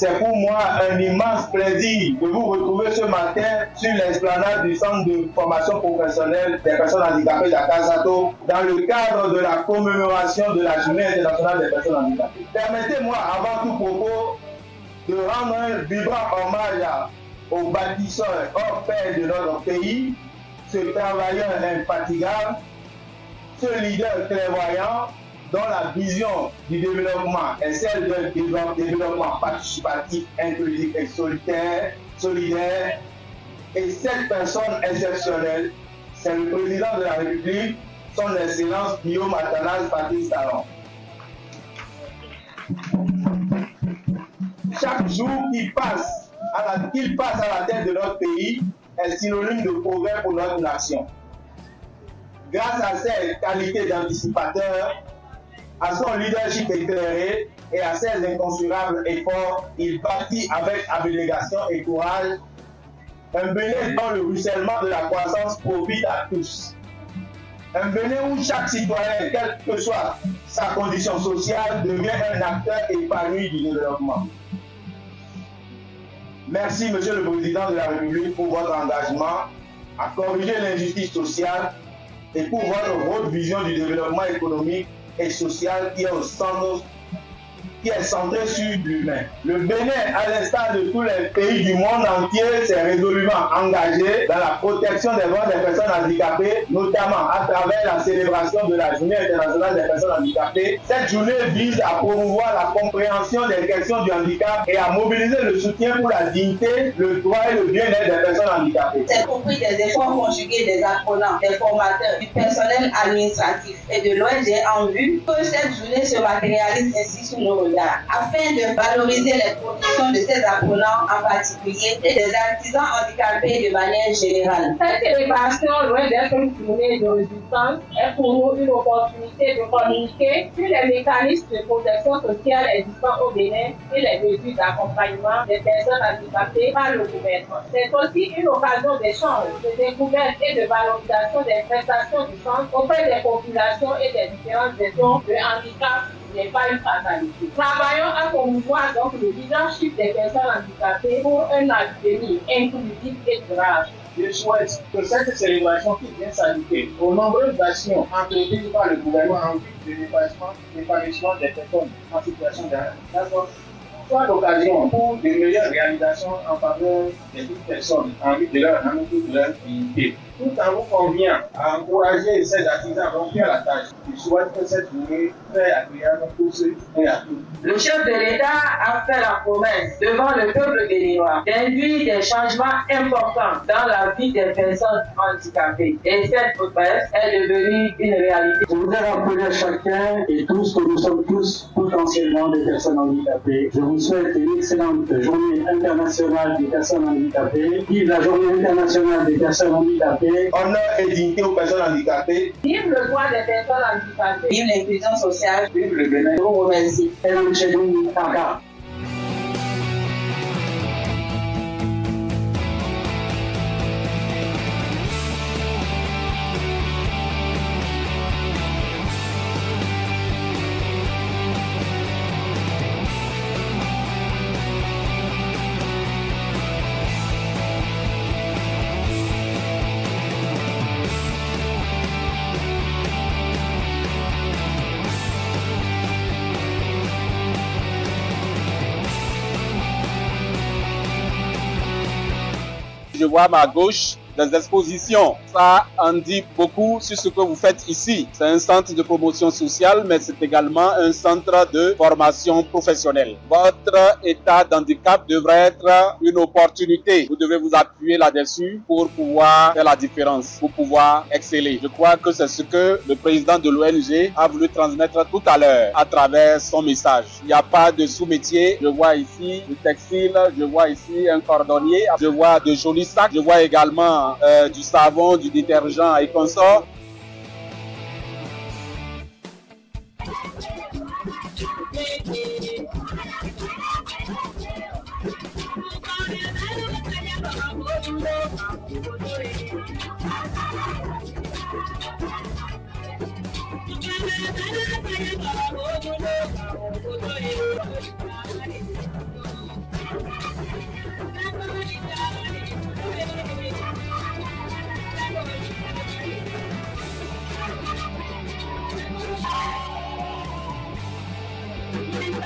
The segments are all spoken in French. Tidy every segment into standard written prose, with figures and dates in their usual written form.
C'est pour moi un immense plaisir de vous retrouver ce matin sur l'esplanade du centre de formation professionnelle des personnes handicapées d'Akasato dans le cadre de la commémoration de la Journée internationale des personnes handicapées. Permettez-moi, avant tout propos, de rendre un vibrant hommage aux bâtisseurs hors pair de notre pays, ce travailleur infatigable, ce leader clairvoyant dont la vision du développement est celle d'un développement participatif, inclusif et solidaire. Et cette personne exceptionnelle, c'est le président de la République, son Excellence Guillaume Athanase Patrice Talon. Chaque jour qu'il passe à la tête de notre pays est synonyme de progrès pour notre nation. Grâce à ses qualités d'anticipateur, à son leadership éclairé et à ses incommensurables efforts, il bâtit avec abnégation et courage un Bénin dont le ruissellement de la croissance profite à tous. Un Bénin où chaque citoyen, quelle que soit sa condition sociale, devient un acteur épanoui du développement. Merci, Monsieur le Président de la République, pour votre engagement à corriger l'injustice sociale et pour votre haute vision du développement économique et social qui est centré sur l'humain. Le Bénin, à l'instar de tous les pays du monde entier, s'est résolument engagé dans la protection des droits des personnes handicapées, notamment à travers la célébration de la Journée internationale des personnes handicapées. Cette journée vise à promouvoir la compréhension des questions du handicap et à mobiliser le soutien pour la dignité, le droit et le bien-être des personnes handicapées. C'est compris des efforts conjugués des apprenants, des formateurs, du personnel administratif et de l'ONG en vue que cette journée se matérialise ainsi sous nos regards, afin de valoriser les productions de ces apprenants en particulier et des artisans handicapés de manière générale. Cette célébration, loin d'être une journée de résistance, est pour nous une opportunité de communiquer sur les mécanismes de protection sociale existants au Bénin et les mesures d'accompagnement des personnes handicapées par le gouvernement. C'est aussi une occasion d'échange, de découverte et de valorisation des prestations du centre auprès des populations et des différentes régions de handicap. N'est pas une fatalité. Travaillons à promouvoir donc le leadership des personnes handicapées pour un avenir inclusif et durable. Je souhaite que cette célébration qui vient s'ajouter aux nombreuses actions entreprises par le gouvernement en vue de l'épanouissement des personnes en situation de handicap soit l'occasion pour de meilleures réalisations en faveur des personnes en vue de leur dignité. Tout en vous convient à encourager ces artisans rompus à la tâche. Je souhaite que cette journée soit agréable pour ceux et à tous. Le chef de l'État a fait la promesse devant le peuple béninois d'induire des changements importants dans la vie des personnes handicapées. Et cette promesse est devenue une réalité. Je voudrais rappeler à chacun et tous que nous sommes tous potentiellement des personnes handicapées. Je vous souhaite une excellente journée internationale des personnes handicapées. Vive la journée internationale des personnes handicapées. Honneur et dignité aux personnes handicapées. Vive le droit des personnes handicapées. Vive l'inclusion sociale. Vive le Bénin. Je vous remercie. Je vois à ma gauche des expositions. Ça en dit beaucoup sur ce que vous faites ici. C'est un centre de promotion sociale, mais c'est également un centre de formation professionnelle. Votre état d'handicap devrait être une opportunité. Vous devez vous appuyer là-dessus pour pouvoir faire la différence, pour pouvoir exceller. Je crois que c'est ce que le président de l'ONG a voulu transmettre tout à l'heure à travers son message. Il n'y a pas de sous-métier. Je vois ici du textile, je vois ici un cordonnier, je vois de jolis sacs, je vois également du savon, du détergent et consorts.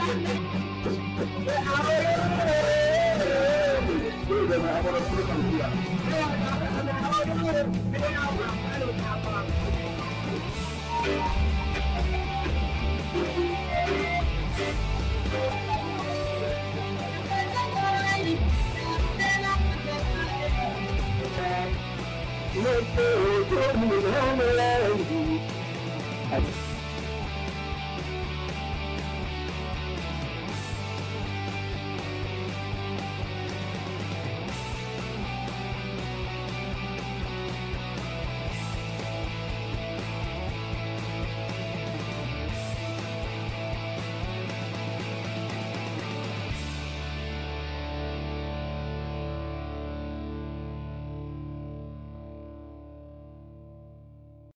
No,